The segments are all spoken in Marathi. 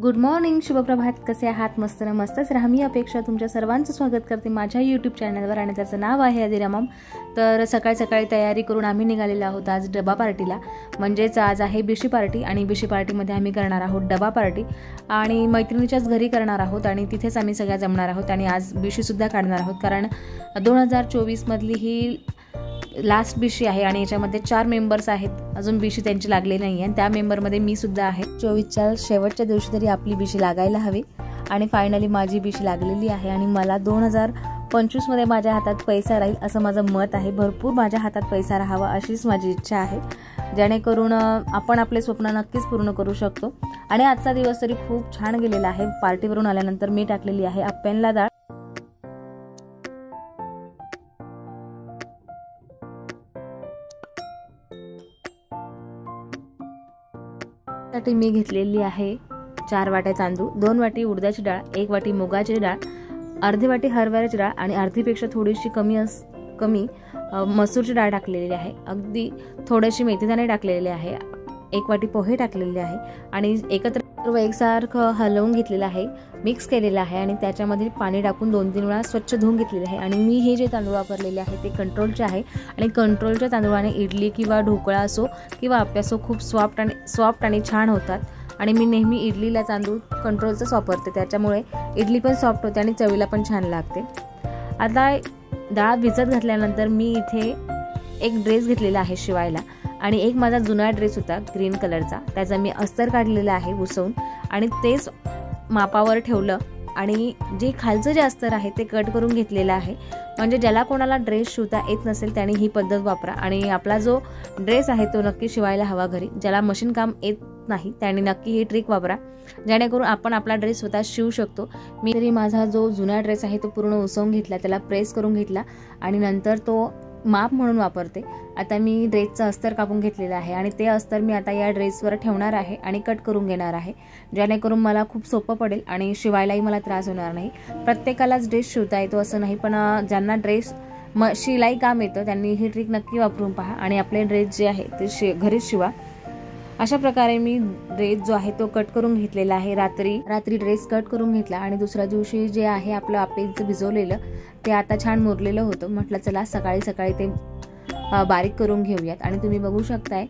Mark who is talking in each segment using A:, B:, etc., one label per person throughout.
A: Good morning, शुभप्रभात. कसे आहात? मस्त ना? मस्तच राहा. मी अपेक्षा तुमच्या सर्वांचं स्वागत करते माझ्या यूट्यूब चॅनलवर आणि त्याचं नाव आहे आदिरामम. तर सकाळी सकाळी तयारी करून आम्ही निघालेलो आहोत आज डबा पार्टीला. म्हणजेच आज आहे बिशी पार्टी आणि बिशी पार्टीमध्ये आम्ही करणार आहोत डबा पार्टी आणि मैत्रिणीच्याच घरी करणार आहोत आणि तिथेच आम्ही सगळ्या जमणार आहोत आणि आज बिशीसुद्धा काढणार आहोत. कारण 2024 मधली ही लास्ट बिशी आहे आणि याच्यामध्ये 4 मेंबर्स आहेत. अजून बिशी त्यांची लागली नाही आहे. त्या मेंबरमध्ये मी सुद्धा आहे. 24च्या शेवटच्या दिवशी तरी आपली बिशी लागायला हवी आणि फायनली माझी बिशी लागलेली आहे आणि मला 2025 मध्ये माझ्या हातात पैसा राहील असं माझं मत आहे. भरपूर माझ्या हातात पैसा राहावा अशीच माझी इच्छा आहे, जेणेकरून आपण आपले स्वप्न नक्कीच पूर्ण करू शकतो. आणि आजचा दिवस तरी खूप छान गेलेला आहे. पार्टीवरून आल्यानंतर मी टाकलेली आहे आप्यांला डाळ. साठी मी घेतलेली आहे 4 वाट्या तांदूळ, 2 वाटी उडदाची डाळ, 1 वाटी मुगाची डाळ, अर्धी वाटी हरभऱ्याची डाळ आणि अर्धीपेक्षा थोडीशी कमी मसूरची डाळ टाकलेली आहे. अगदी थोडीशी मेथीदाणे टाकलेले आहे, 1 वाटी पोहे टाकलेले आहे आणि एकत्र एकसारखं हलवून घेतलेलं आहे, मिक्स केलेलं आहे आणि त्याच्यामध्ये पाणी टाकून 2-3 वेळा स्वच्छ धुवून घेतलेले आहे. आणि मी हे जे तांदूळ वापरलेले आहे ते कंट्रोलचे आहे आणि कंट्रोलच्या तांदूळाने इडली किंवा ढोकळा असो किंवा आप्पे असो खूप सॉफ्ट आणि छान होतात. आणि मी नेहमी इडलीला तांदूळ कंट्रोलचाच वापरते, त्याच्यामुळे इडली पण सॉफ्ट होते आणि चवीला पण छान लागते. आता डाळ भिजत घातल्यानंतर मी इथे एक ड्रेस घेतलेला आहे शिवायला आणि एक माझा जुना ड्रेस होता ग्रीन कलरचा, त्याचा मी अस्तर काढलेला आहे उसवून आणि तेच मापावर ठेवलं आणि जे खालचं जे अस्तर आहे ते कट करून घेतलेलं आहे. म्हणजे ज्याला कोणाला ड्रेस शिवता येत नसेल त्याने ही पद्धत वापरा आणि आपला जो ड्रेस आहे तो नक्की शिवायला हवा घरी. ज्याला मशीन काम येत नाही त्याने नक्की ही ट्रिक वापरा, जेणेकरून आपण आपला ड्रेस स्वतः शिवू शकतो. मी तरी माझा जो जुना ड्रेस आहे तो पूर्ण उसवून घेतला, त्याला प्रेस करून घेतला आणि नंतर तो माप म्हणून वापरते. आता मी ड्रेसचं अस्तर कापून घेतलेलं आहे आणि ते अस्तर मी आता या ड्रेसवर ठेवणार आहे आणि कट करून घेणार आहे, जेणेकरून मला खूप सोपं पडेल आणि शिवायलाही मला त्रास होणार नाही. प्रत्येकालाच ड्रेस शिवता येतो असं नाही, पण ज्यांना ड्रेस शिलाई काम येतं त्यांनी ही ट्रिक नक्की वापरून पहा आणि आपले ड्रेस जे आहे ते घरीच शिवा. अशा प्रकारे मी ड्रेस जो आहे तो कट करून घेतलेला आहे. रात्री ड्रेस कट करून घेतला आणि दुसऱ्या दिवशी जे आहे आपलं आप्पेचं भिजवलेलं ते आता छान मुरलेलं होतं. म्हटलं चला सकाळी सकाळी ते बारीक करून घेऊयात आणि तुम्ही बघू शकताय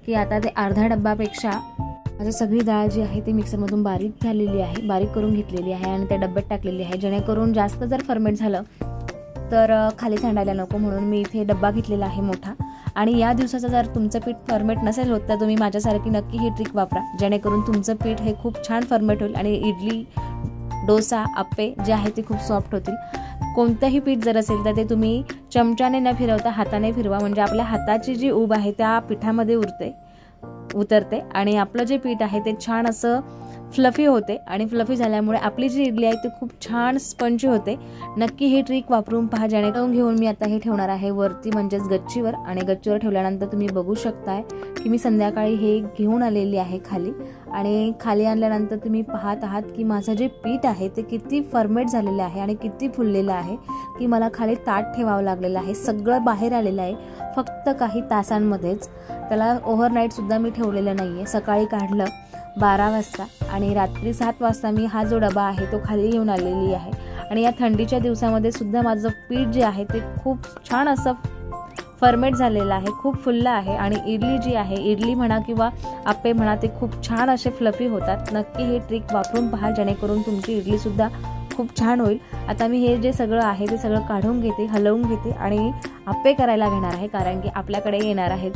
A: की आता ते अर्धा डब्बापेक्षा माझी सगळी डाळ जी आहे ती मिक्सरमधून बारीक झालेली आहे, बारीक करून घेतलेली आहे आणि त्या डब्यात टाकलेली आहे, जेणेकरून जास्त जर फर्मेंट झालं तर खाली सांडायला नको म्हणून मी इथे डब्बा घेतलेला आहे मोठा. आणि या दिवसाचं जर तुमचं पीठ फर्मेट नसेल होत तर तुम्ही माझ्यासारखी नक्की ही ट्रिक वापरा, जेणेकरून तुमचं पीठ हे खूप छान फर्मेट होईल आणि इडली, डोसा, आप्पे जे आहे ते खूप सॉफ्ट होतील. कोणतंही पीठ जर असेल तर ते तुम्ही चमच्याने न फिरवता हाताने फिरवा, म्हणजे आपल्या हाताची जी ऊब आहे त्या पिठामध्ये उतरते आणि आपलं जे पीठ आहे ते छान असं फ्लफी होते आणि फ्लफी झाल्यामुळे आपली जी इडली आहे ती खूप छान स्पंजी होते. नक्की ही ट्रिक वापरून पहा. जेणेकरून घेऊन मी आता हे ठेवणार आहे वरती म्हणजेच गच्चीवर आणि गच्चीवर ठेवल्यानंतर तुम्ही बघू शकताय की मी संध्याकाळी हे घेऊन आलेली आहे खाली आणि खाली आणल्यानंतर तुम्ही पाहत आहात की माझं जे पीठ आहे ते किती फर्मेट झालेलं आहे आणि किती फुललेलं आहे की मला खाली ताट ठेवावं लागलेलं आहे. सगळं बाहेर आलेलं आहे फक्त काही तासांमध्येच. त्याला ओव्हरनाईट सुद्धा मी ठेवलेलं नाही आहे. सकाळी काढलं 12 वाजता आणि रात्री 7 वाजता मी हा जो डबा आहे तो खाली घेऊन आलेली आहे. आणि या थंडीच्या दिवसामध्ये सुद्धा माझं पीठ जे आहे ते खूप छान असं फर्मेट झालेलं आहे, खूप फुललं आहे आणि इडली जी आहे, इडली म्हणा किंवा आप्पे म्हणा, ते खूप छान असे फ्लफी होतात. नक्की ही ट्रिक वापरून पहा, जेणेकरून तुमची इडली सुद्धा खूप छान होईल. आता मी हे जे सगळं आहे ते सगळं काढून घेते, हलवून घेते आणि आप्पे करायला घेणार आहे. कारण की आपल्याकडे येणार आहेत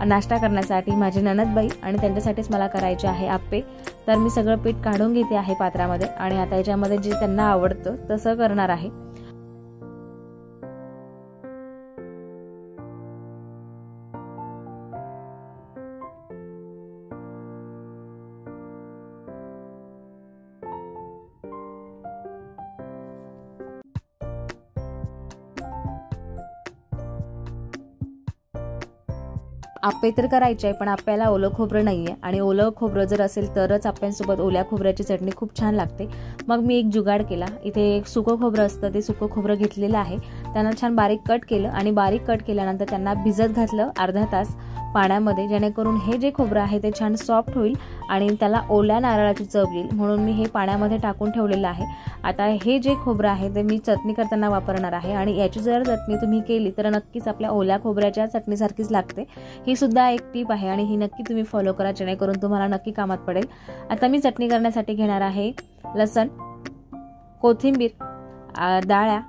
A: नाश्ता करण्यासाठी माझी नणदबाई आणि त्यांच्यासाठीच मला करायचे आहे आप्पे. तर मी सगळं पीठ काढून घेते आहे पात्रामध्ये आणि आता याच्यामध्ये जे त्यांना आवडतं तसं करणार आहे. आप्पे तर करायचे आहे पण आप्याला ओलं खोबरं नाही आहे आणि ओलं खोबरं जर असेल तरच आप्यांसोबत ओल्या खोबऱ्याची चटणी खूप छान लागते. मग मी एक जुगाड केला. इथे एक सुकं खोबरं असतं ते सुकं खोबरं घेतलेलं आहे, त्यांना छान बारीक कट केलं आणि बारीक कट केल्यानंतर त्यांना भिजत घातलं अर्धा तास. पाण्यामध्ये, जेणेकरून हे जे खोबरं आहे ते छान सॉफ्ट होईल आणि त्याला ओल्या नारळाची चव येईल, म्हणून मी हे पाण्यामध्ये टाकून ठेवलेलं आहे। आता हे जे खोबरं आहे ते मी चटणी करताना वापरणार आहे आणि याची जर चटणी तुम्ही केली तर नक्कीच आपल्या ओल्या खोबऱ्याच्या चटणीसारखीच लागते। ही सुद्धा एक टिप आहे आणि ही नक्की तुम्ही फॉलो करा, जेणेकरून तुम्हाला नक्की कामात पडेल। आता मी चटणी करण्यासाठी घेणार आहे लसण, कोथिंबीर, डाळ्या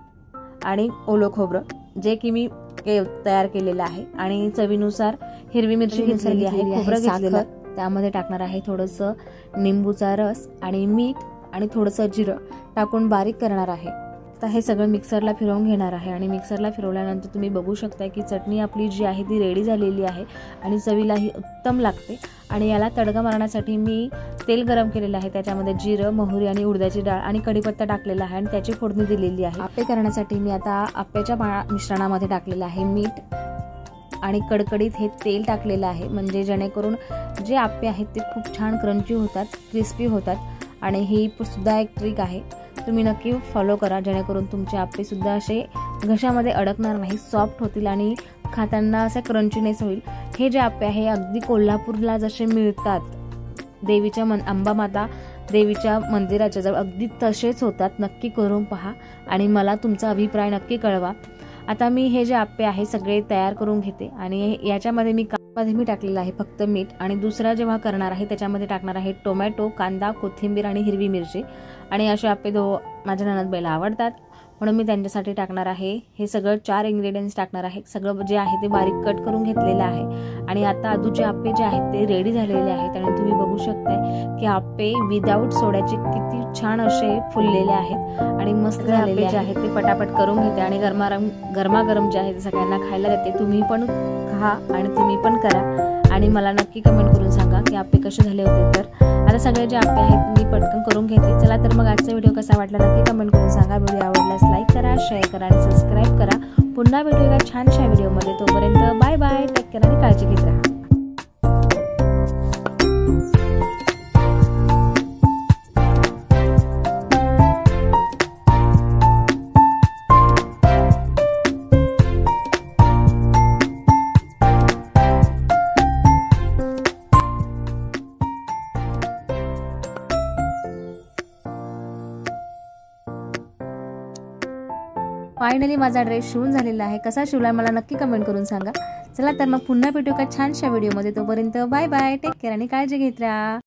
A: आणि ओलं खोबरं, जे की मी तयार केलेलं आहे आणि चवीनुसार हिरवी मिरची घेतलेली आहे, खोबरं घेतलेलं, त्यामध्ये टाकणार आहे थोडंसं निंबूचा रस आणि मीठ आणि थोडंसं जिरं टाकून बारीक करणार आहे। आता हे सगळं मिक्सरला फिरवून घेणार आहे आणि मिक्सरला फिरवल्यानंतर तुम्ही बघू शकता की चटणी आपली जी आहे ती रेडी झालेली आहे आणि चवीलाही उत्तम लागते। आणि याला तडका मारण्यासाठी मी तेल गरम केलेलं आहे, त्याच्यामध्ये जिरं, मोहरी आणि उडदाची डाळ आणि कढीपत्ता टाकलेला आहे आणि त्याची फोडणी दिलेली आहे। आप्पे करण्यासाठी मी आता आप्याच्या मिश्रणामध्ये टाकलेलं आहे मीठ आणि कडकडीत हे तेल टाकलेलं आहे, म्हणजे जेणेकरून जे आप्पे आहेत ते खूप छान क्रंची होतात, क्रिस्पी होतात। आणि ही सुद्धा एक ट्रिक आहे, तुम्ही नक्की फॉलो करा, जेणेकरून तुमचे आप्पे सुद्धा असे घशामध्ये अडकणार नाही, सॉफ्ट होतील आणि खाताना असा क्रंचीनेस होईल। हे जे आप्पे आहे अगदी कोल्हापूरला जसे मिळतात, देवीच्या अंबामाता देवीच्या मंदिराच्या जवळ अगदी तसेच होतात। नक्की करून पहा आणि मला तुमचा अभिप्राय नक्की कळवा। आता मी हे जे आप्पे आहे सगळे तयार करून घेते आणि याच्यामध्ये मी टाकलेलं आहे फक्त मीठ आणि दुसरा जेव्हा करणार आहे त्याच्यामध्ये टाकणार आहे टोमॅटो, कांदा, कोथिंबीर आणि हिरवी मिरची। आणि असे आप्पे माझ्या नणंदबाईला आवडतात, म्हणून मी त्यांच्यासाठी टाकणार आहे हे सगळं 4 इंग्रेडियंट्स टाकणार आहे। सगळं जे आहे ते बारीक कट करून घेतलेलं आहे आणि आता अजूनचे आप्पे जे आहेत ते रेडी झालेले आहेत आणि तुम्ही बघू शकताय की आप्पे विदाऊट सोड्याचे किती छान असे फुललेले आहेत आणि मस्त झालेले जे आहेत ते पटापट करून घेते आणि गरमागरम जे आहे ते सगळ्यांना खायला देते। तुम्ही पण खा आणि तुम्ही पण करा आणि मला नक्की कमेंट करून सांगा की आप्पे कसे झाले होते। तर आता सगळे जे आप्पे आहेत मी पटकन करून घेते। चला तर मग आजचा व्हिडिओ कसा वाटला नक्की कमेंट करून सांगा। व्हिडिओ आवडल्यास लाईक करा, शेअर करा आणि सबस्क्राईब करा। पुन्हा भेटूया छानशा व्हिडिओमध्ये, तोपर्यंत बाय बाय, टेक केअर आणि काळजी घेत राहा। फायनली माझा ड्रेस शिवून झालेला आहे, कसा शिवला मला नक्की कमेंट करून सांगा। चला तर मग पुन्हा भेटू छानशा व्हिडिओमध्ये, तोपर्यंत बाय बाय, टेक केअर आणि काळजी घेत राहा।